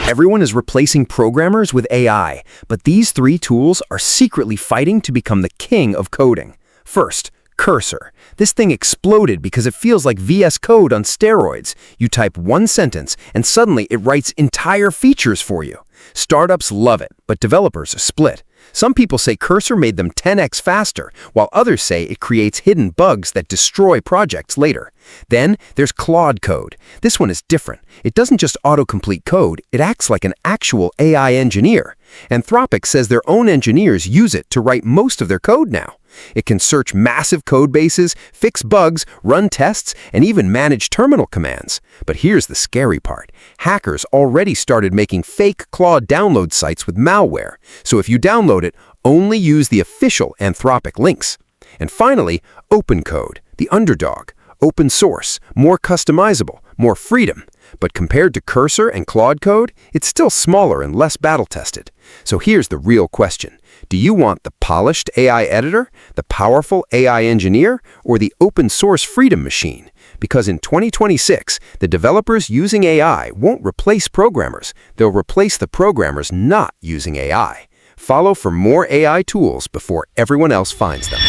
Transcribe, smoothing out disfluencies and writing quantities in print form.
Everyone is replacing programmers with AI, but these three tools are secretly fighting to become the king of coding. First, Cursor. This thing exploded because it feels like VS Code on steroids. You type one sentence, and suddenly it writes entire features for you. Startups love it, but developers are split. Some people say Cursor made them 10x faster, while others say it creates hidden bugs that destroy projects later. Then there's Claude Code. This one is different. It doesn't just autocomplete code, it acts like an actual AI engineer. Anthropic says their own engineers use it to write most of their code now. It can search massive code bases, fix bugs, run tests, and even manage terminal commands. But here's the scary part. Hackers already started making fake Claude download sites with malware. So if you download it, only use the official Anthropic links. And finally, OpenCode, the underdog. Open source, more customizable, more freedom. But compared to Cursor and Claude Code, it's still smaller and less battle-tested. So here's the real question. Do you want the polished AI editor, the powerful AI engineer, or the open-source freedom machine? Because in 2026, the developers using AI won't replace programmers. They'll replace the programmers not using AI. Follow for more AI tools before everyone else finds them.